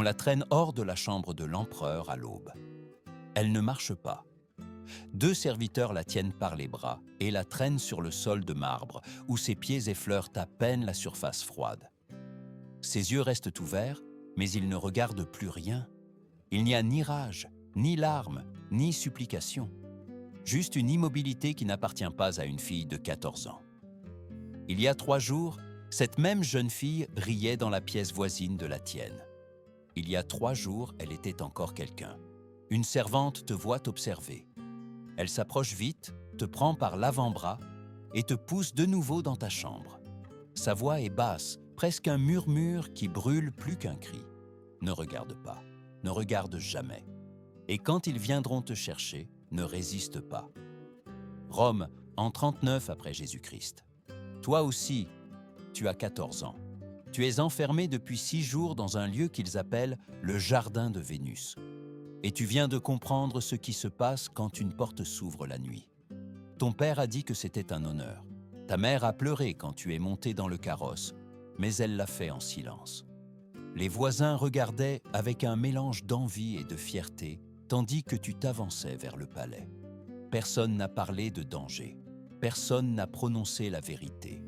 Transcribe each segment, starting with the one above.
la traîne hors de la chambre de l'empereur à l'aube. Elle ne marche pas. 2 serviteurs la tiennent par les bras et la traînent sur le sol de marbre, où ses pieds effleurent à peine la surface froide. Ses yeux restent ouverts, mais il ne regarde plus rien. Il n'y a ni rage, ni larmes, ni supplication. Juste une immobilité qui n'appartient pas à une fille de 14 ans. Il y a 3 jours, cette même jeune fille riait dans la pièce voisine de la tienne. Il y a 3 jours, elle était encore quelqu'un. Une servante te voit t'observer. Elle s'approche vite, te prend par l'avant-bras et te pousse de nouveau dans ta chambre. Sa voix est basse, presque un murmure qui brûle plus qu'un cri. Ne regarde pas, ne regarde jamais. Et quand ils viendront te chercher, ne résiste pas. Rome, en 39 après Jésus-Christ. Toi aussi, tu as 14 ans. Tu es enfermé depuis 6 jours dans un lieu qu'ils appellent le Jardin de Vénus. Et tu viens de comprendre ce qui se passe quand une porte s'ouvre la nuit. Ton père a dit que c'était un honneur. Ta mère a pleuré quand tu es monté dans le carrosse, mais elle l'a fait en silence. Les voisins regardaient avec un mélange d'envie et de fierté, tandis que tu t'avançais vers le palais. Personne n'a parlé de danger. Personne n'a prononcé la vérité.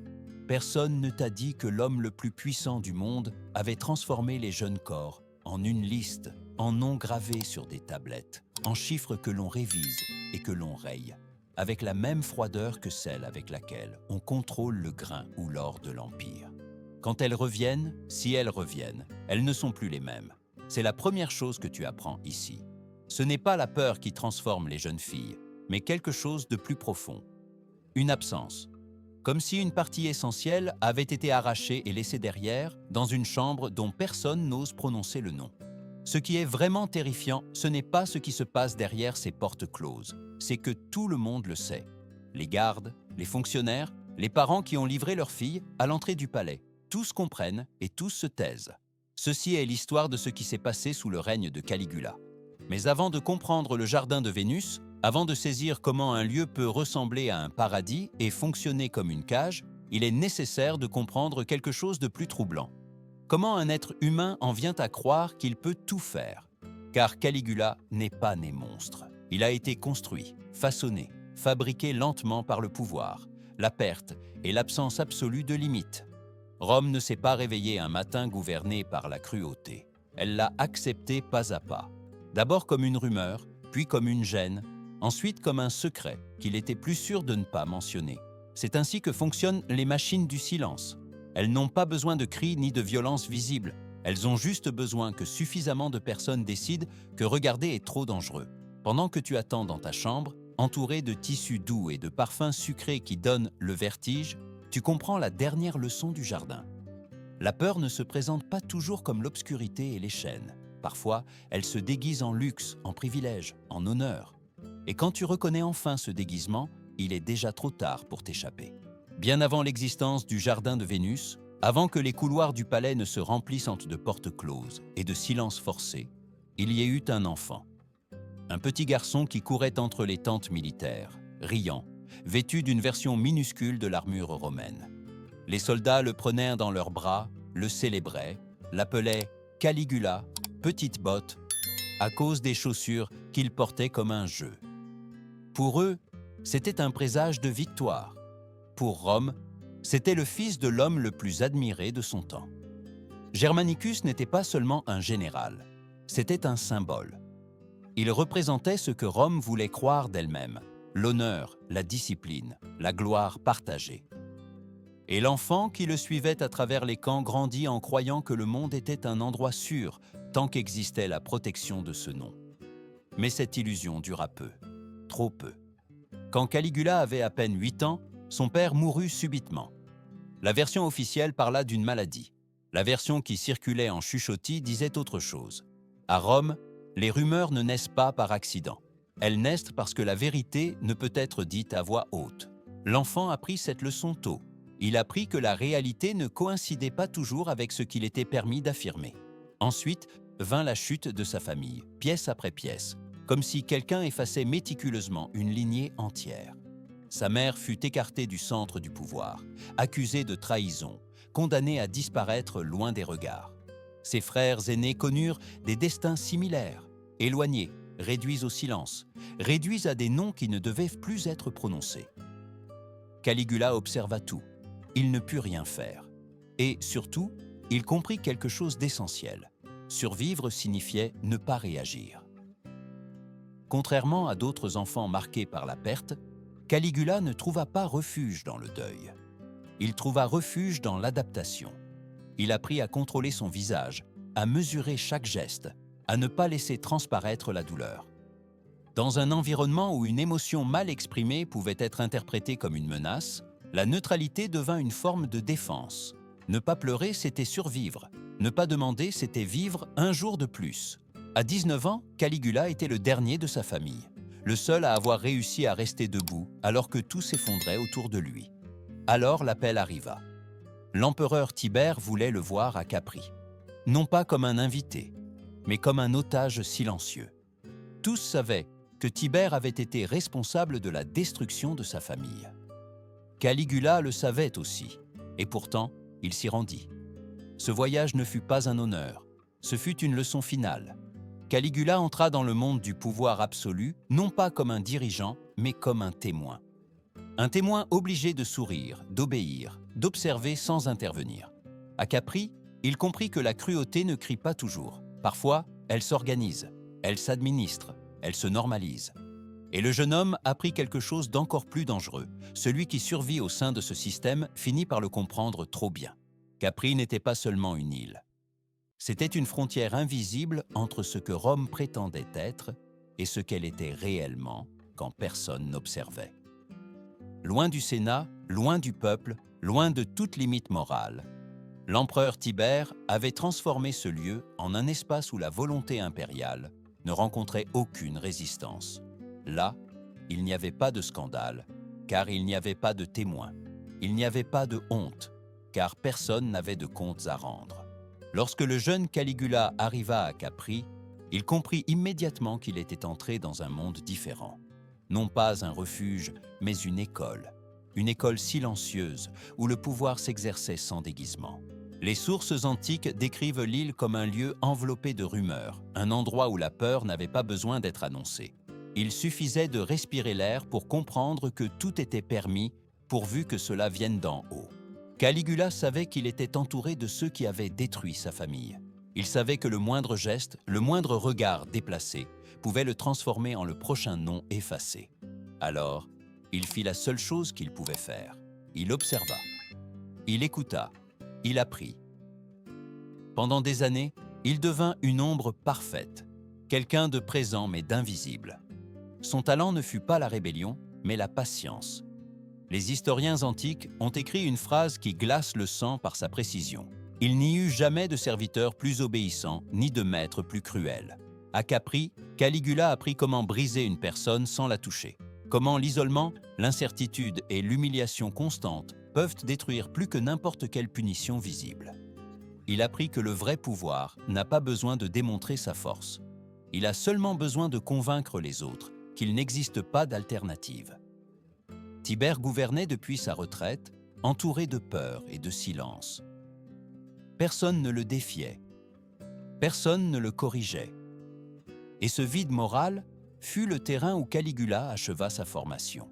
Personne ne t'a dit que l'homme le plus puissant du monde avait transformé les jeunes corps en une liste, en noms gravés sur des tablettes, en chiffres que l'on révise et que l'on raye, avec la même froideur que celle avec laquelle on contrôle le grain ou l'or de l'Empire. Quand elles reviennent, si elles reviennent, elles ne sont plus les mêmes. C'est la première chose que tu apprends ici. Ce n'est pas la peur qui transforme les jeunes filles, mais quelque chose de plus profond. Une absence. Comme si une partie essentielle avait été arrachée et laissée derrière dans une chambre dont personne n'ose prononcer le nom. Ce qui est vraiment terrifiant, ce n'est pas ce qui se passe derrière ces portes closes, c'est que tout le monde le sait. Les gardes, les fonctionnaires, les parents qui ont livré leurs filles à l'entrée du palais, tous comprennent et tous se taisent. Ceci est l'histoire de ce qui s'est passé sous le règne de Caligula. Mais avant de comprendre le jardin de Vénus, avant de saisir comment un lieu peut ressembler à un paradis et fonctionner comme une cage, il est nécessaire de comprendre quelque chose de plus troublant. Comment un être humain en vient à croire qu'il peut tout faire? Car Caligula n'est pas né monstre. Il a été construit, façonné, fabriqué lentement par le pouvoir, la perte et l'absence absolue de limites. Rome ne s'est pas réveillée un matin gouvernée par la cruauté. Elle l'a accepté pas à pas. D'abord comme une rumeur, puis comme une gêne, ensuite comme un secret qu'il était plus sûr de ne pas mentionner. C'est ainsi que fonctionnent les machines du silence. Elles n'ont pas besoin de cris ni de violence visible. Elles ont juste besoin que suffisamment de personnes décident que regarder est trop dangereux. Pendant que tu attends dans ta chambre, entouré de tissus doux et de parfums sucrés qui donnent le vertige, tu comprends la dernière leçon du jardin. La peur ne se présente pas toujours comme l'obscurité et les chaînes. Parfois, elle se déguise en luxe, en privilège, en honneur. Et quand tu reconnais enfin ce déguisement, il est déjà trop tard pour t'échapper. Bien avant l'existence du jardin de Vénus, avant que les couloirs du palais ne se remplissent de portes closes et de silences forcés, il y a eu un enfant. Un petit garçon qui courait entre les tentes militaires, riant, vêtu d'une version minuscule de l'armure romaine. Les soldats le prenaient dans leurs bras, le célébraient, l'appelaient Caligula, petite botte, à cause des chaussures qu'il portait comme un jeu. Pour eux, c'était un présage de victoire. Pour Rome, c'était le fils de l'homme le plus admiré de son temps. Germanicus n'était pas seulement un général, c'était un symbole. Il représentait ce que Rome voulait croire d'elle-même, l'honneur, la discipline, la gloire partagée. Et l'enfant qui le suivait à travers les camps grandit en croyant que le monde était un endroit sûr tant qu'existait la protection de ce nom. Mais cette illusion dura peu, trop peu. Quand Caligula avait à peine 8 ans, son père mourut subitement. La version officielle parla d'une maladie. La version qui circulait en chuchotis disait autre chose. À Rome, les rumeurs ne naissent pas par accident. Elles naissent parce que la vérité ne peut être dite à voix haute. L'enfant apprit cette leçon tôt. Il apprit que la réalité ne coïncidait pas toujours avec ce qu'il était permis d'affirmer. Ensuite vint la chute de sa famille, pièce après pièce, comme si quelqu'un effaçait méticuleusement une lignée entière. Sa mère fut écartée du centre du pouvoir, accusée de trahison, condamnée à disparaître loin des regards. Ses frères aînés connurent des destins similaires, éloignés, réduits au silence, réduits à des noms qui ne devaient plus être prononcés. Caligula observa tout. Il ne put rien faire. Et surtout, il comprit quelque chose d'essentiel. Survivre signifiait ne pas réagir. Contrairement à d'autres enfants marqués par la perte, Caligula ne trouva pas refuge dans le deuil. Il trouva refuge dans l'adaptation. Il apprit à contrôler son visage, à mesurer chaque geste, à ne pas laisser transparaître la douleur. Dans un environnement où une émotion mal exprimée pouvait être interprétée comme une menace, la neutralité devint une forme de défense. Ne pas pleurer, c'était survivre. Ne pas demander, c'était vivre un jour de plus. À 19 ans, Caligula était le dernier de sa famille, le seul à avoir réussi à rester debout alors que tout s'effondrait autour de lui. Alors l'appel arriva. L'empereur Tibère voulait le voir à Capri, non pas comme un invité, mais comme un otage silencieux. Tous savaient que Tibère avait été responsable de la destruction de sa famille. Caligula le savait aussi, et pourtant, il s'y rendit. Ce voyage ne fut pas un honneur, ce fut une leçon finale. Caligula entra dans le monde du pouvoir absolu, non pas comme un dirigeant, mais comme un témoin. Un témoin obligé de sourire, d'obéir, d'observer sans intervenir. À Capri, il comprit que la cruauté ne crie pas toujours. Parfois, elle s'organise, elle s'administre, elle se normalise. Et le jeune homme apprit quelque chose d'encore plus dangereux. Celui qui survit au sein de ce système finit par le comprendre trop bien. Capri n'était pas seulement une île. C'était une frontière invisible entre ce que Rome prétendait être et ce qu'elle était réellement quand personne n'observait. Loin du Sénat, loin du peuple, loin de toute limite morale, l'empereur Tibère avait transformé ce lieu en un espace où la volonté impériale ne rencontrait aucune résistance. Là, il n'y avait pas de scandale, car il n'y avait pas de témoins. Il n'y avait pas de honte, car personne n'avait de comptes à rendre. Lorsque le jeune Caligula arriva à Capri, il comprit immédiatement qu'il était entré dans un monde différent. Non pas un refuge, mais une école silencieuse où le pouvoir s'exerçait sans déguisement. Les sources antiques décrivent l'île comme un lieu enveloppé de rumeurs, un endroit où la peur n'avait pas besoin d'être annoncée. Il suffisait de respirer l'air pour comprendre que tout était permis, pourvu que cela vienne d'en haut. Caligula savait qu'il était entouré de ceux qui avaient détruit sa famille. Il savait que le moindre geste, le moindre regard déplacé, pouvait le transformer en le prochain nom effacé. Alors, il fit la seule chose qu'il pouvait faire. Il observa. Il écouta. Il apprit. Pendant des années, il devint une ombre parfaite, quelqu'un de présent mais d'invisible. Son talent ne fut pas la rébellion, mais la patience. Les historiens antiques ont écrit une phrase qui glace le sang par sa précision. Il n'y eut jamais de serviteur plus obéissant, ni de maître plus cruel. À Capri, Caligula apprit comment briser une personne sans la toucher. Comment l'isolement, l'incertitude et l'humiliation constante peuvent détruire plus que n'importe quelle punition visible. Il apprit que le vrai pouvoir n'a pas besoin de démontrer sa force. Il a seulement besoin de convaincre les autres qu'il n'existe pas d'alternative. Tibère gouvernait depuis sa retraite, entouré de peur et de silence. Personne ne le défiait. Personne ne le corrigeait. Et ce vide moral fut le terrain où Caligula acheva sa formation.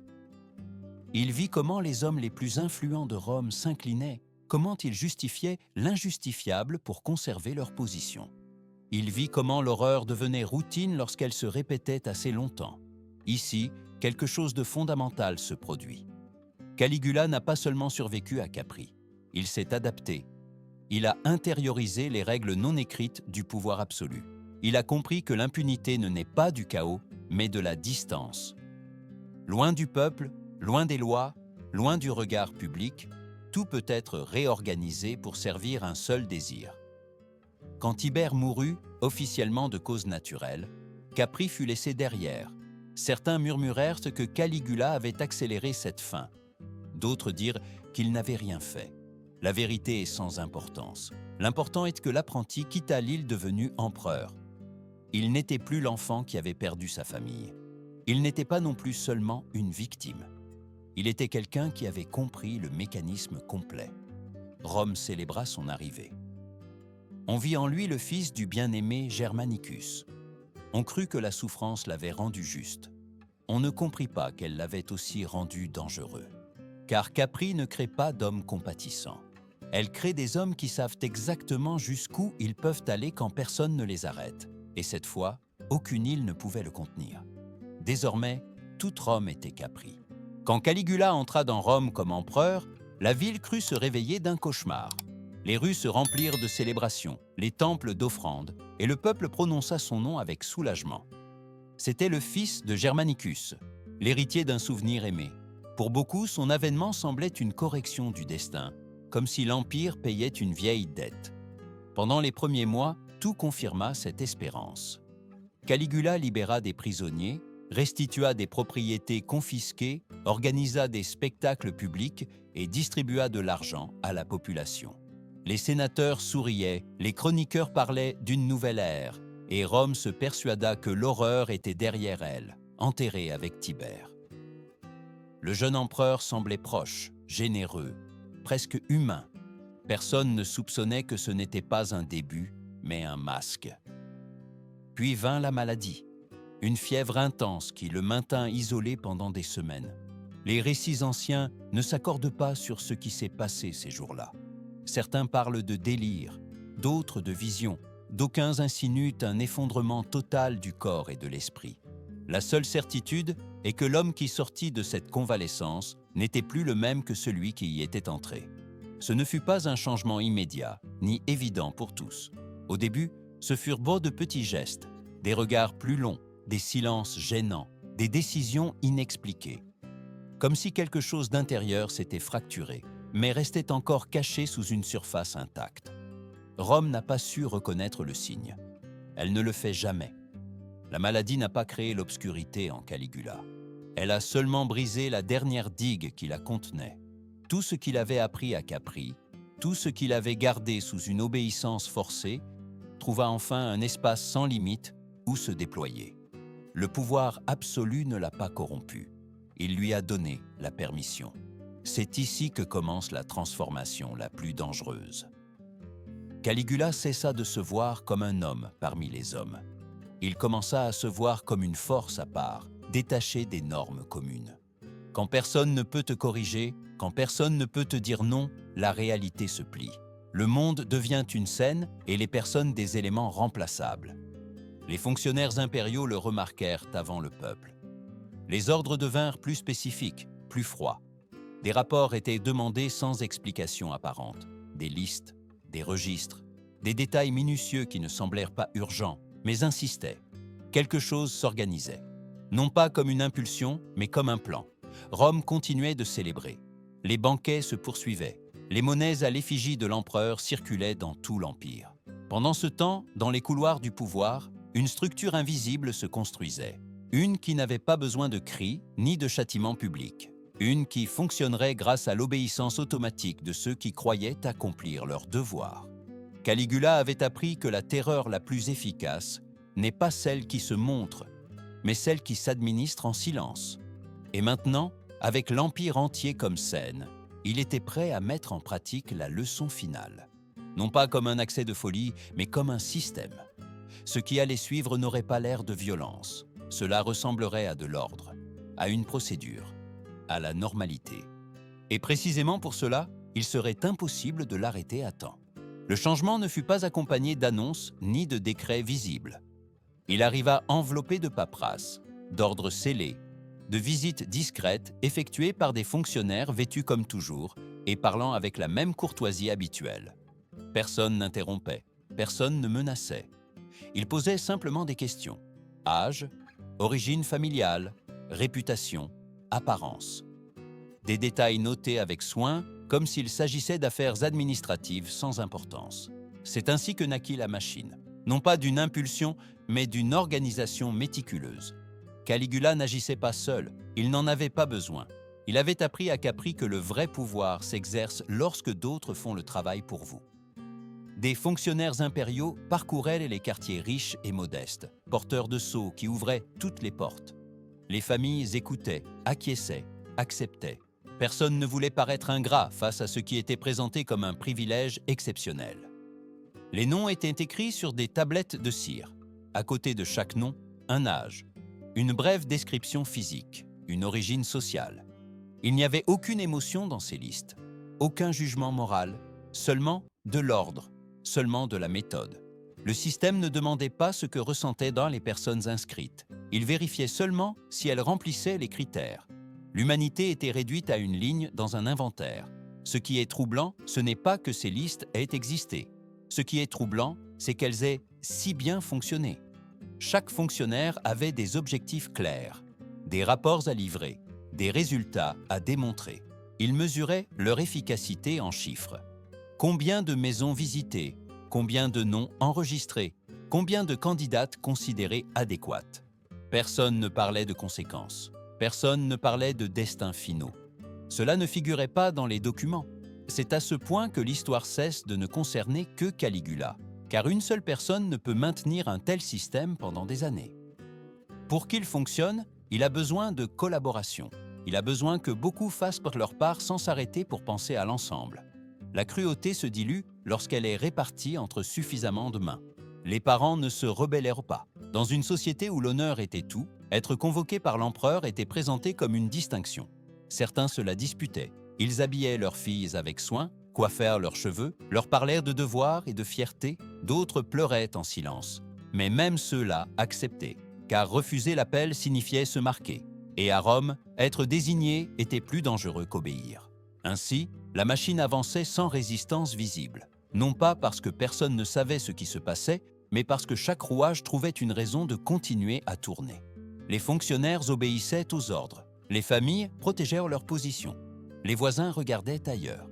Il vit comment les hommes les plus influents de Rome s'inclinaient, comment ils justifiaient l'injustifiable pour conserver leur position. Il vit comment l'horreur devenait routine lorsqu'elle se répétait assez longtemps. Ici, quelque chose de fondamental se produit. Caligula n'a pas seulement survécu à Capri, il s'est adapté. Il a intériorisé les règles non écrites du pouvoir absolu. Il a compris que l'impunité ne naît pas du chaos, mais de la distance. Loin du peuple, loin des lois, loin du regard public, tout peut être réorganisé pour servir un seul désir. Quand Tibère mourut, officiellement de cause naturelle, Capri fut laissé derrière. Certains murmurèrent que Caligula avait accéléré cette fin. D'autres dirent qu'il n'avait rien fait. La vérité est sans importance. L'important est que l'apprenti quitta l'île devenue empereur. Il n'était plus l'enfant qui avait perdu sa famille. Il n'était pas non plus seulement une victime. Il était quelqu'un qui avait compris le mécanisme complet. Rome célébra son arrivée. On vit en lui le fils du bien-aimé Germanicus. On crut que la souffrance l'avait rendu juste. On ne comprit pas qu'elle l'avait aussi rendu dangereux. Car Capri ne crée pas d'hommes compatissants. Elle crée des hommes qui savent exactement jusqu'où ils peuvent aller quand personne ne les arrête. Et cette fois, aucune île ne pouvait le contenir. Désormais, toute Rome était Capri. Quand Caligula entra dans Rome comme empereur, la ville crut se réveiller d'un cauchemar. Les rues se remplirent de célébrations, les temples d'offrandes, et le peuple prononça son nom avec soulagement. C'était le fils de Germanicus, l'héritier d'un souvenir aimé. Pour beaucoup, son avènement semblait une correction du destin, comme si l'Empire payait une vieille dette. Pendant les premiers mois, tout confirma cette espérance. Caligula libéra des prisonniers, restitua des propriétés confisquées, organisa des spectacles publics et distribua de l'argent à la population. Les sénateurs souriaient, les chroniqueurs parlaient d'une nouvelle ère, et Rome se persuada que l'horreur était derrière elle, enterrée avec Tibère. Le jeune empereur semblait proche, généreux, presque humain. Personne ne soupçonnait que ce n'était pas un début, mais un masque. Puis vint la maladie, une fièvre intense qui le maintint isolé pendant des semaines. Les récits anciens ne s'accordent pas sur ce qui s'est passé ces jours-là. Certains parlent de délire, d'autres de vision, d'aucuns insinuent un effondrement total du corps et de l'esprit. La seule certitude est que l'homme qui sortit de cette convalescence n'était plus le même que celui qui y était entré. Ce ne fut pas un changement immédiat, ni évident pour tous. Au début, ce furent beaux de petits gestes, des regards plus longs, des silences gênants, des décisions inexpliquées. Comme si quelque chose d'intérieur s'était fracturé, mais restait encore caché sous une surface intacte. Rome n'a pas su reconnaître le signe. Elle ne le fait jamais. La maladie n'a pas créé l'obscurité en Caligula. Elle a seulement brisé la dernière digue qui la contenait. Tout ce qu'il avait appris à Capri, tout ce qu'il avait gardé sous une obéissance forcée, trouva enfin un espace sans limite où se déployer. Le pouvoir absolu ne l'a pas corrompu. Il lui a donné la permission. C'est ici que commence la transformation la plus dangereuse. Caligula cessa de se voir comme un homme parmi les hommes. Il commença à se voir comme une force à part, détachée des normes communes. Quand personne ne peut te corriger, quand personne ne peut te dire non, la réalité se plie. Le monde devient une scène et les personnes des éléments remplaçables. Les fonctionnaires impériaux le remarquèrent avant le peuple. Les ordres devinrent plus spécifiques, plus froids. Des rapports étaient demandés sans explication apparente, des listes, des registres, des détails minutieux qui ne semblèrent pas urgents, mais insistaient. Quelque chose s'organisait. Non pas comme une impulsion, mais comme un plan. Rome continuait de célébrer. Les banquets se poursuivaient. Les monnaies à l'effigie de l'empereur circulaient dans tout l'Empire. Pendant ce temps, dans les couloirs du pouvoir, une structure invisible se construisait. Une qui n'avait pas besoin de cris ni de châtiments publics. Une qui fonctionnerait grâce à l'obéissance automatique de ceux qui croyaient accomplir leur devoir. Caligula avait appris que la terreur la plus efficace n'est pas celle qui se montre, mais celle qui s'administre en silence. Et maintenant, avec l'Empire entier comme scène, il était prêt à mettre en pratique la leçon finale. Non pas comme un accès de folie, mais comme un système. Ce qui allait suivre n'aurait pas l'air de violence. Cela ressemblerait à de l'ordre, à une procédure, à la normalité. Et précisément pour cela, il serait impossible de l'arrêter à temps. Le changement ne fut pas accompagné d'annonces ni de décrets visibles. Il arriva enveloppé de paperasses, d'ordres scellés, de visites discrètes effectuées par des fonctionnaires vêtus comme toujours et parlant avec la même courtoisie habituelle. Personne n'interrompait, personne ne menaçait. Il posait simplement des questions. Âge, origine familiale, réputation, apparence. Des détails notés avec soin, comme s'il s'agissait d'affaires administratives sans importance. C'est ainsi que naquit la machine, non pas d'une impulsion, mais d'une organisation méticuleuse. Caligula n'agissait pas seul, il n'en avait pas besoin. Il avait appris à Capri que le vrai pouvoir s'exerce lorsque d'autres font le travail pour vous. Des fonctionnaires impériaux parcouraient les quartiers riches et modestes, porteurs de sceaux qui ouvraient toutes les portes. Les familles écoutaient, acquiesçaient, acceptaient. Personne ne voulait paraître ingrat face à ce qui était présenté comme un privilège exceptionnel. Les noms étaient écrits sur des tablettes de cire. À côté de chaque nom, un âge, une brève description physique, une origine sociale. Il n'y avait aucune émotion dans ces listes, aucun jugement moral, seulement de l'ordre, seulement de la méthode. Le système ne demandait pas ce que ressentaient dans les personnes inscrites. Il vérifiait seulement si elles remplissaient les critères. L'humanité était réduite à une ligne dans un inventaire. Ce qui est troublant, ce n'est pas que ces listes aient existé. Ce qui est troublant, c'est qu'elles aient si bien fonctionné. Chaque fonctionnaire avait des objectifs clairs, des rapports à livrer, des résultats à démontrer. Ils mesuraient leur efficacité en chiffres. Combien de maisons visitées? Combien de noms enregistrés? Combien de candidates considérées adéquates? Personne ne parlait de conséquences. Personne ne parlait de destins finaux. Cela ne figurait pas dans les documents. C'est à ce point que l'histoire cesse de ne concerner que Caligula, car une seule personne ne peut maintenir un tel système pendant des années. Pour qu'il fonctionne, il a besoin de collaboration. Il a besoin que beaucoup fassent pour leur part sans s'arrêter pour penser à l'ensemble. La cruauté se dilue lorsqu'elle est répartie entre suffisamment de mains. Les parents ne se rebellèrent pas. Dans une société où l'honneur était tout, être convoqué par l'empereur était présenté comme une distinction. Certains se la disputaient. Ils habillaient leurs filles avec soin, coiffèrent leurs cheveux, leur parlèrent de devoir et de fierté, d'autres pleuraient en silence. Mais même ceux-là acceptaient, car refuser l'appel signifiait se marquer. Et à Rome, être désigné était plus dangereux qu'obéir. Ainsi, la machine avançait sans résistance visible, non pas parce que personne ne savait ce qui se passait, mais parce que chaque rouage trouvait une raison de continuer à tourner. Les fonctionnaires obéissaient aux ordres, les familles protégèrent leur position, les voisins regardaient ailleurs.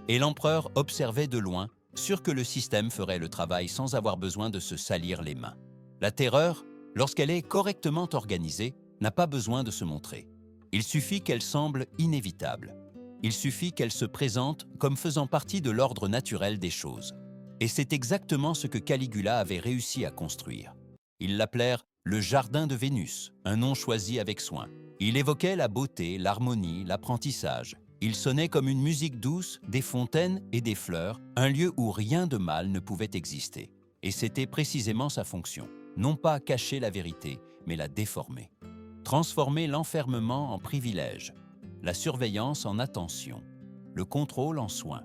Et l'empereur observait de loin, sûr que le système ferait le travail sans avoir besoin de se salir les mains. La terreur, lorsqu'elle est correctement organisée, n'a pas besoin de se montrer. Il suffit qu'elle semble inévitable. Il suffit qu'elle se présente comme faisant partie de l'ordre naturel des choses. Et c'est exactement ce que Caligula avait réussi à construire. Ils l'appelèrent le jardin de Vénus, un nom choisi avec soin. Il évoquait la beauté, l'harmonie, l'apprentissage. Il sonnait comme une musique douce, des fontaines et des fleurs, un lieu où rien de mal ne pouvait exister. Et c'était précisément sa fonction. Non pas cacher la vérité, mais la déformer. Transformer l'enfermement en privilège, la surveillance en attention, le contrôle en soin.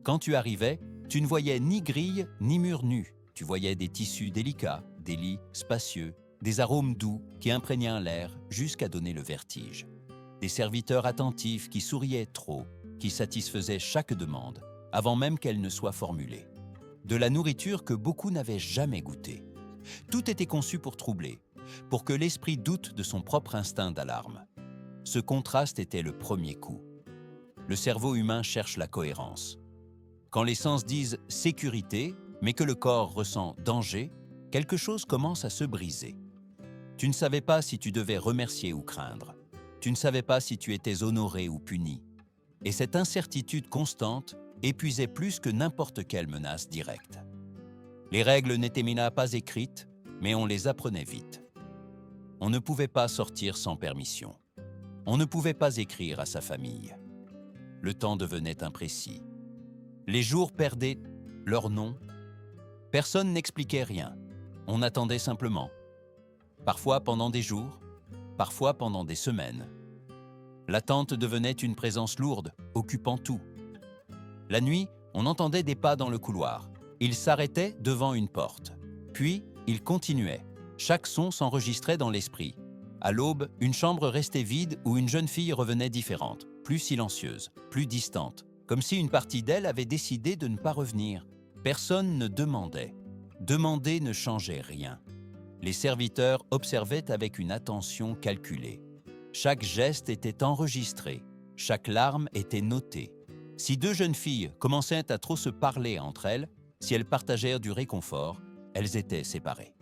Quand tu arrivais, tu ne voyais ni grille ni mur nus. Tu voyais des tissus délicats, des lits spacieux, des arômes doux qui imprégnaient l'air jusqu'à donner le vertige. Des serviteurs attentifs qui souriaient trop, qui satisfaisaient chaque demande, avant même qu'elle ne soit formulée. De la nourriture que beaucoup n'avaient jamais goûtée. Tout était conçu pour troubler, pour que l'esprit doute de son propre instinct d'alarme. Ce contraste était le premier coup. Le cerveau humain cherche la cohérence. Quand les sens disent « sécurité », mais que le corps ressent « danger », quelque chose commence à se briser. Tu ne savais pas si tu devais remercier ou craindre. Tu ne savais pas si tu étais honoré ou puni. Et cette incertitude constante épuisait plus que n'importe quelle menace directe. Les règles n'étaient pas écrites, mais on les apprenait vite. On ne pouvait pas sortir sans permission. On ne pouvait pas écrire à sa famille. Le temps devenait imprécis. Les jours perdaient leur nom. Personne n'expliquait rien. On attendait simplement. Parfois pendant des jours, parfois pendant des semaines. L'attente devenait une présence lourde, occupant tout. La nuit, on entendait des pas dans le couloir. Ils s'arrêtaient devant une porte. Puis, ils continuaient. Chaque son s'enregistrait dans l'esprit. À l'aube, une chambre restait vide où une jeune fille revenait différente, plus silencieuse, plus distante, comme si une partie d'elle avait décidé de ne pas revenir. Personne ne demandait. Demander ne changeait rien. Les serviteurs observaient avec une attention calculée. Chaque geste était enregistré, chaque larme était notée. Si deux jeunes filles commençaient à trop se parler entre elles, si elles partagèrent du réconfort, elles étaient séparées.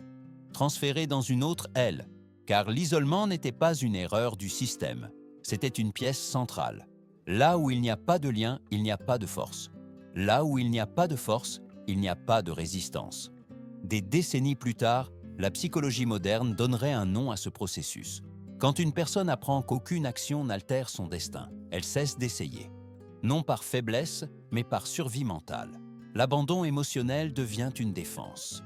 Transférées dans une autre aile, car l'isolement n'était pas une erreur du système, c'était une pièce centrale. Là où il n'y a pas de lien, il n'y a pas de force. Là où il n'y a pas de force, il n'y a pas de résistance. Des décennies plus tard, la psychologie moderne donnerait un nom à ce processus. Quand une personne apprend qu'aucune action n'altère son destin, elle cesse d'essayer. Non par faiblesse, mais par survie mentale. l'abandon émotionnel devient une défense.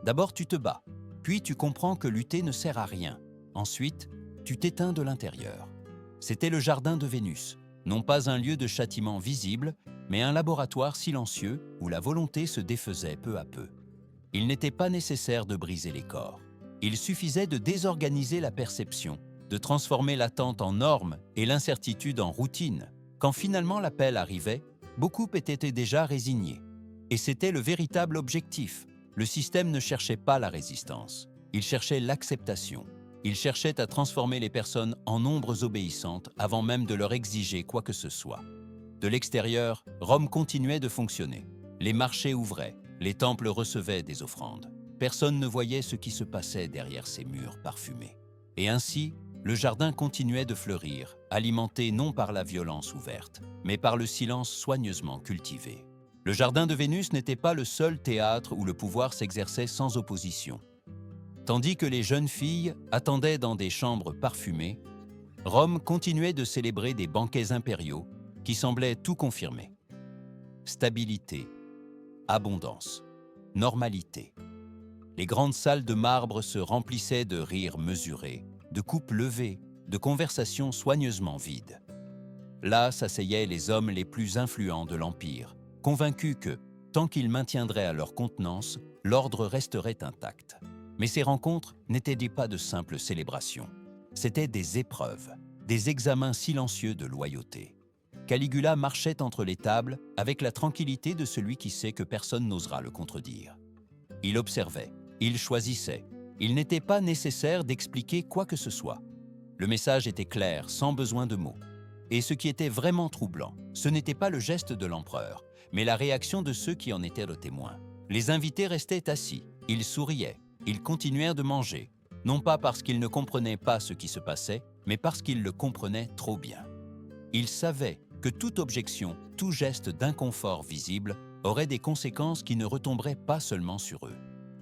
D'abord tu te bats, puis tu comprends que lutter ne sert à rien. Ensuite, tu t'éteins de l'intérieur. C'était le jardin de Vénus, non pas un lieu de châtiment visible, mais un laboratoire silencieux où la volonté se défaisait peu à peu. Il n'était pas nécessaire de briser les corps. Il suffisait de désorganiser la perception, de transformer l'attente en norme et l'incertitude en routine. Quand finalement l'appel arrivait, beaucoup étaient déjà résignés. Et c'était le véritable objectif. Le système ne cherchait pas la résistance. Il cherchait l'acceptation. Il cherchait à transformer les personnes en nombres obéissantes avant même de leur exiger quoi que ce soit. De l'extérieur, Rome continuait de fonctionner. Les marchés ouvraient, les temples recevaient des offrandes. Personne ne voyait ce qui se passait derrière ces murs parfumés. Et ainsi, le jardin continuait de fleurir, alimenté non par la violence ouverte, mais par le silence soigneusement cultivé. Le jardin de Vénus n'était pas le seul théâtre où le pouvoir s'exerçait sans opposition. Tandis que les jeunes filles attendaient dans des chambres parfumées, Rome continuait de célébrer des banquets impériaux qui semblaient tout confirmer. Stabilité, abondance, normalité. Les grandes salles de marbre se remplissaient de rires mesurés, de coupes levées, de conversations soigneusement vides. Là s'asseyaient les hommes les plus influents de l'Empire, convaincus que, tant qu'ils maintiendraient à leur contenance, l'ordre resterait intact. Mais ces rencontres n'étaient pas de simples célébrations. C'étaient des épreuves, des examens silencieux de loyauté. Caligula marchait entre les tables avec la tranquillité de celui qui sait que personne n'osera le contredire. Il observait, il choisissait. Il n'était pas nécessaire d'expliquer quoi que ce soit. Le message était clair, sans besoin de mots. Et ce qui était vraiment troublant, ce n'était pas le geste de l'empereur, mais la réaction de ceux qui en étaient le témoin. Les invités restaient assis, ils souriaient, ils continuèrent de manger, non pas parce qu'ils ne comprenaient pas ce qui se passait, mais parce qu'ils le comprenaient trop bien. Ils savaient que toute objection, tout geste d'inconfort visible aurait des conséquences qui ne retomberaient pas seulement sur eux.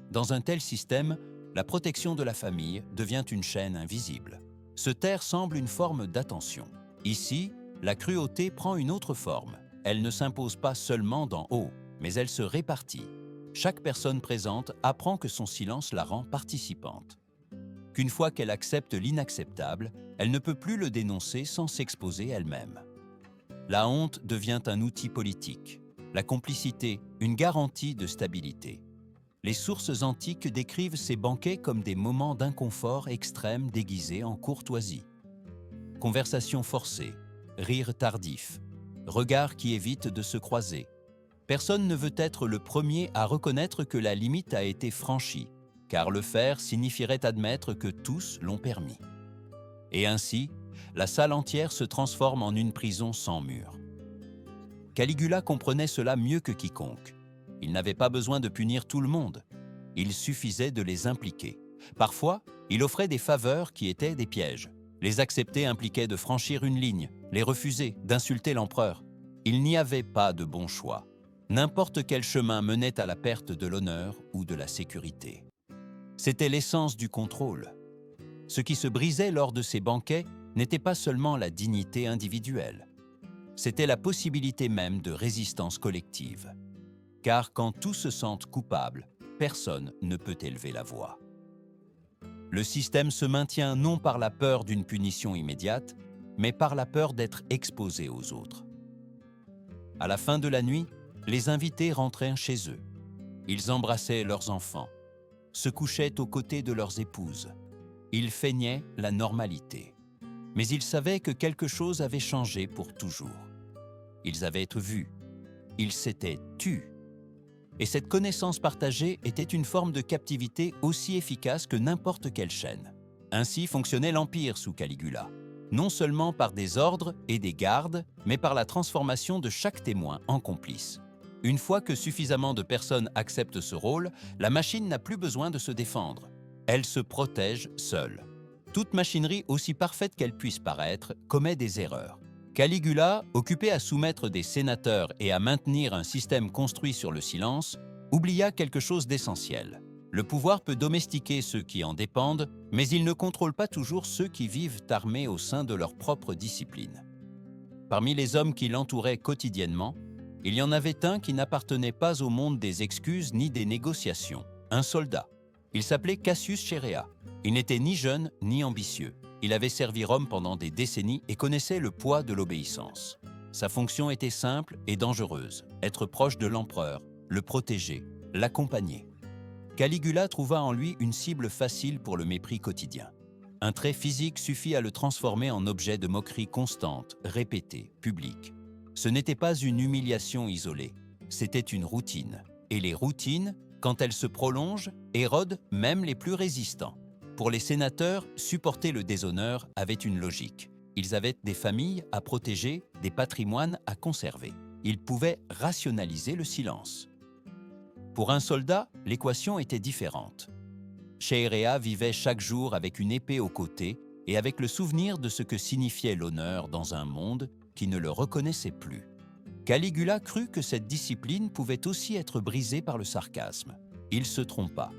Dans un tel système, la protection de la famille devient une chaîne invisible. Se taire semble une forme d'attention. Ici, la cruauté prend une autre forme. Elle ne s'impose pas seulement d'en haut, mais elle se répartit. Chaque personne présente apprend que son silence la rend participante. Qu'une fois qu'elle accepte l'inacceptable, elle ne peut plus le dénoncer sans s'exposer elle-même. La honte devient un outil politique. La complicité, une garantie de stabilité. Les sources antiques décrivent ces banquets comme des moments d'inconfort extrême déguisés en courtoisie. Conversations forcées, rires tardifs, regards qui évitent de se croiser. Personne ne veut être le premier à reconnaître que la limite a été franchie, car le faire signifierait admettre que tous l'ont permis. Et ainsi, la salle entière se transforme en une prison sans mur. Caligula comprenait cela mieux que quiconque. Il n'avait pas besoin de punir tout le monde. Il suffisait de les impliquer. Parfois, il offrait des faveurs qui étaient des pièges. Les accepter impliquait de franchir une ligne, les refuser, d'insulter l'empereur. Il n'y avait pas de bon choix. N'importe quel chemin menait à la perte de l'honneur ou de la sécurité. C'était l'essence du contrôle. Ce qui se brisait lors de ces banquets n'était pas seulement la dignité individuelle. C'était la possibilité même de résistance collective. Car quand tous se sentent coupables, personne ne peut élever la voix. Le système se maintient non par la peur d'une punition immédiate, mais par la peur d'être exposé aux autres. À la fin de la nuit, les invités rentraient chez eux. Ils embrassaient leurs enfants, se couchaient aux côtés de leurs épouses. Ils feignaient la normalité. Mais ils savaient que quelque chose avait changé pour toujours. Ils avaient été vus. Ils s'étaient tus. Et cette connaissance partagée était une forme de captivité aussi efficace que n'importe quelle chaîne. Ainsi fonctionnait l'Empire sous Caligula, non seulement par des ordres et des gardes, mais par la transformation de chaque témoin en complice. Une fois que suffisamment de personnes acceptent ce rôle, la machine n'a plus besoin de se défendre. Elle se protège seule. Toute machinerie, aussi parfaite qu'elle puisse paraître, commet des erreurs. Caligula, occupé à soumettre des sénateurs et à maintenir un système construit sur le silence, oublia quelque chose d'essentiel. Le pouvoir peut domestiquer ceux qui en dépendent, mais il ne contrôle pas toujours ceux qui vivent armés au sein de leur propre discipline. Parmi les hommes qui l'entouraient quotidiennement, Il y en avait un qui n'appartenait pas au monde des excuses ni des négociations, un soldat. Il s'appelait Cassius Chaerea. Il n'était ni jeune ni ambitieux. Il avait servi Rome pendant des décennies et connaissait le poids de l'obéissance. Sa fonction était simple et dangereuse, être proche de l'empereur, le protéger, l'accompagner. Caligula trouva en lui une cible facile pour le mépris quotidien. Un trait physique suffit à le transformer en objet de moquerie constante, répétée, publique. Ce n'était pas une humiliation isolée, c'était une routine. Et les routines, quand elles se prolongent, érodent même les plus résistants. Pour les sénateurs, supporter le déshonneur avait une logique. Ils avaient des familles à protéger, des patrimoines à conserver. Ils pouvaient rationaliser le silence. Pour un soldat, l'équation était différente. Chaerea vivait chaque jour avec une épée au côté et avec le souvenir de ce que signifiait l'honneur dans un monde qui ne le reconnaissait plus. Caligula crut que cette discipline pouvait aussi être brisée par le sarcasme. Il se trompa.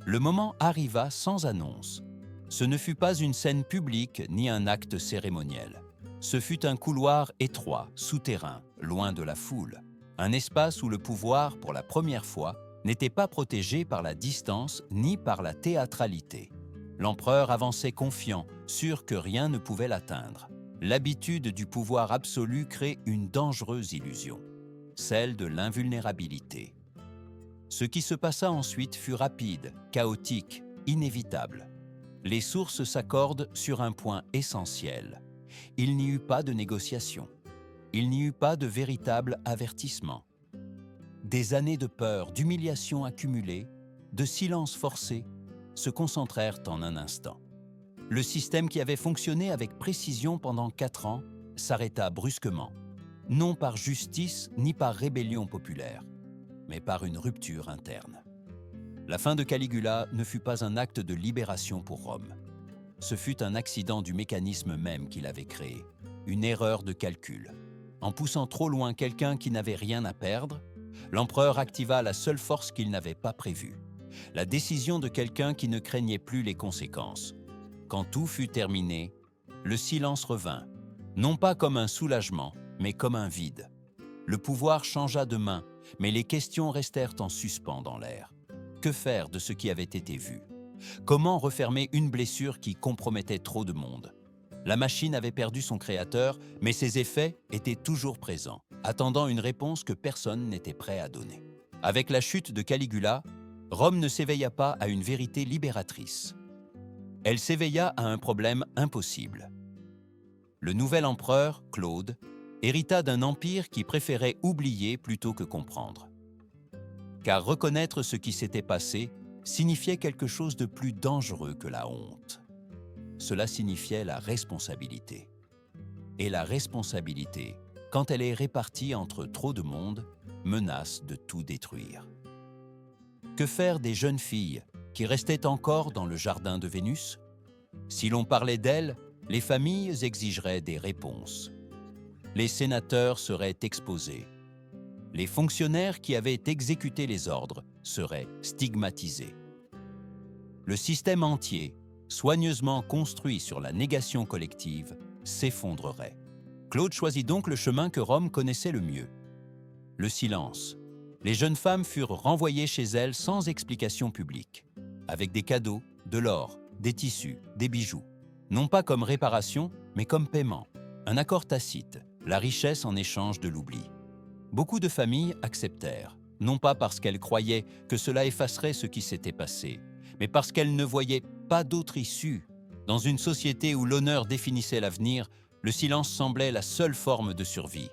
Le moment arriva sans annonce. Ce ne fut pas une scène publique ni un acte cérémoniel. Ce fut un couloir étroit, souterrain, loin de la foule. Un espace où le pouvoir, pour la première fois, n'était pas protégé par la distance ni par la théâtralité. L'empereur avançait confiant, sûr que rien ne pouvait l'atteindre. L'habitude du pouvoir absolu crée une dangereuse illusion, celle de l'invulnérabilité. Ce qui se passa ensuite fut rapide, chaotique, inévitable. Les sources s'accordent sur un point essentiel. Il n'y eut pas de négociation. Il n'y eut pas de véritable avertissement. Des années de peur, d'humiliation accumulée, de silence forcé, se concentrèrent en un instant. Le système qui avait fonctionné avec précision pendant 4 ans s'arrêta brusquement, non par justice ni par rébellion populaire, mais par une rupture interne. La fin de Caligula ne fut pas un acte de libération pour Rome. Ce fut un accident du mécanisme même qu'il avait créé, une erreur de calcul. En poussant trop loin quelqu'un qui n'avait rien à perdre, l'empereur activa la seule force qu'il n'avait pas prévue, la décision de quelqu'un qui ne craignait plus les conséquences. Quand tout fut terminé, le silence revint, non pas comme un soulagement, mais comme un vide. Le pouvoir changea de main, mais les questions restèrent en suspens dans l'air. Que faire de ce qui avait été vu? Comment refermer une blessure qui compromettait trop de monde? La machine avait perdu son créateur, mais ses effets étaient toujours présents, attendant une réponse que personne n'était prêt à donner. Avec la chute de Caligula, Rome ne s'éveilla pas à une vérité libératrice. Elle s'éveilla à un problème impossible. Le nouvel empereur, Claude, hérita d'un empire qui préférait oublier plutôt que comprendre. Car reconnaître ce qui s'était passé signifiait quelque chose de plus dangereux que la honte. Cela signifiait la responsabilité. Et la responsabilité, quand elle est répartie entre trop de monde, menace de tout détruire. Que faire des jeunes filles qui restaient encore dans le jardin de Vénus? Si l'on parlait d'elles, les familles exigeraient des réponses. Les sénateurs seraient exposés. Les fonctionnaires qui avaient exécuté les ordres seraient stigmatisés. Le système entier, soigneusement construit sur la négation collective, s'effondrerait. Claude choisit donc le chemin que Rome connaissait le mieux. Le silence. Les jeunes femmes furent renvoyées chez elles sans explication publique, avec des cadeaux, de l'or, des tissus, des bijoux. Non pas comme réparation, mais comme paiement. Un accord tacite, la richesse en échange de l'oubli. Beaucoup de familles acceptèrent, non pas parce qu'elles croyaient que cela effacerait ce qui s'était passé, mais parce qu'elles ne voyaient pas d'autre issue. Dans une société où l'honneur définissait l'avenir, le silence semblait la seule forme de survie.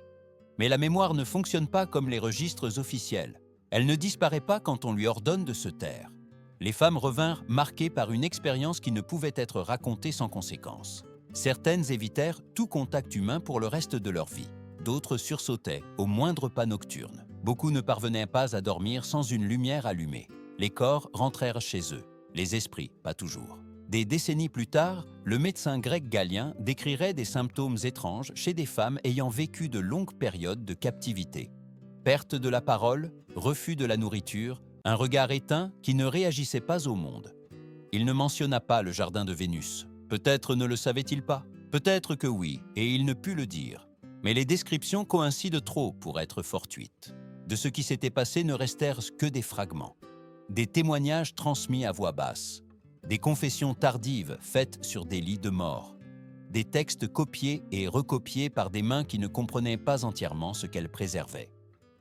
Mais la mémoire ne fonctionne pas comme les registres officiels. Elle ne disparaît pas quand on lui ordonne de se taire. Les femmes revinrent marquées par une expérience qui ne pouvait être racontée sans conséquence. Certaines évitèrent tout contact humain pour le reste de leur vie. D'autres sursautaient au moindre pas nocturne. Beaucoup ne parvenaient pas à dormir sans une lumière allumée. Les corps rentrèrent chez eux, les esprits pas toujours. Des décennies plus tard, le médecin grec Galien décrirait des symptômes étranges chez des femmes ayant vécu de longues périodes de captivité. Perte de la parole, refus de la nourriture, un regard éteint qui ne réagissait pas au monde. Il ne mentionna pas le jardin de Vénus. Peut-être ne le savait-il pas, peut-être que oui, et il ne put le dire. Mais les descriptions coïncident trop pour être fortuites. De ce qui s'était passé ne restèrent que des fragments, des témoignages transmis à voix basse, des confessions tardives faites sur des lits de mort, des textes copiés et recopiés par des mains qui ne comprenaient pas entièrement ce qu'elles préservaient.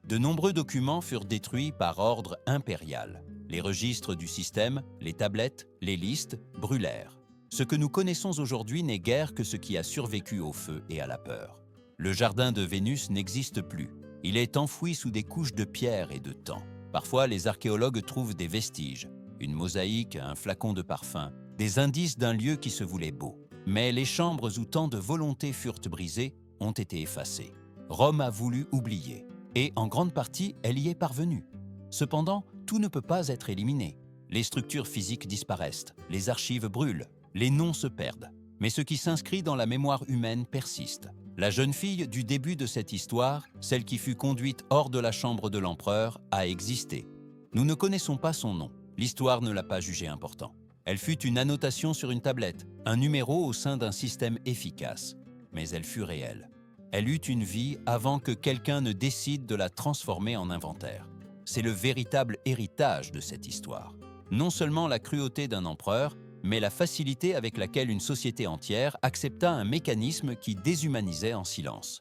De nombreux documents furent détruits par ordre impérial. Les registres du système, les tablettes, les listes brûlèrent. Ce que nous connaissons aujourd'hui n'est guère que ce qui a survécu au feu et à la peur. Le jardin de Vénus n'existe plus. Il est enfoui sous des couches de pierre et de temps. Parfois, les archéologues trouvent des vestiges, une mosaïque, un flacon de parfum, des indices d'un lieu qui se voulait beau. Mais les chambres où tant de volontés furent brisées ont été effacées. Rome a voulu oublier, et en grande partie, elle y est parvenue. Cependant, tout ne peut pas être éliminé. Les structures physiques disparaissent, les archives brûlent, les noms se perdent. Mais ce qui s'inscrit dans la mémoire humaine persiste. La jeune fille du début de cette histoire, celle qui fut conduite hors de la chambre de l'empereur, a existé. Nous ne connaissons pas son nom. L'histoire ne l'a pas jugé important. Elle fut une annotation sur une tablette, un numéro au sein d'un système efficace. Mais elle fut réelle. Elle eut une vie avant que quelqu'un ne décide de la transformer en inventaire. C'est le véritable héritage de cette histoire. Non seulement la cruauté d'un empereur, mais la facilité avec laquelle une société entière accepta un mécanisme qui déshumanisait en silence.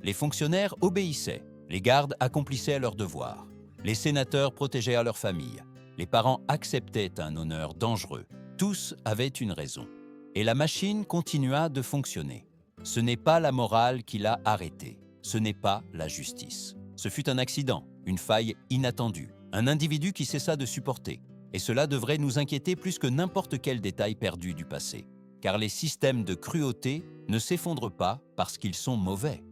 Les fonctionnaires obéissaient, les gardes accomplissaient leurs devoirs, les sénateurs protégeaient leur famille, les parents acceptaient un honneur dangereux. Tous avaient une raison. Et la machine continua de fonctionner. Ce n'est pas la morale qui l'a arrêtée, ce n'est pas la justice. Ce fut un accident, une faille inattendue, un individu qui cessa de supporter. Et cela devrait nous inquiéter plus que n'importe quel détail perdu du passé. Car les systèmes de cruauté ne s'effondrent pas parce qu'ils sont mauvais.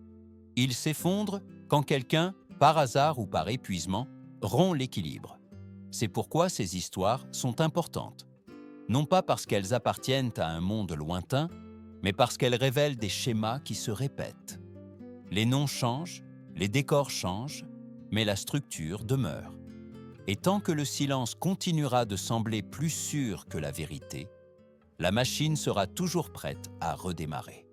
Ils s'effondrent quand quelqu'un, par hasard ou par épuisement, rompt l'équilibre. C'est pourquoi ces histoires sont importantes. Non pas parce qu'elles appartiennent à un monde lointain, mais parce qu'elles révèlent des schémas qui se répètent. Les noms changent, les décors changent, mais la structure demeure. Et tant que le silence continuera de sembler plus sûr que la vérité, la machine sera toujours prête à redémarrer.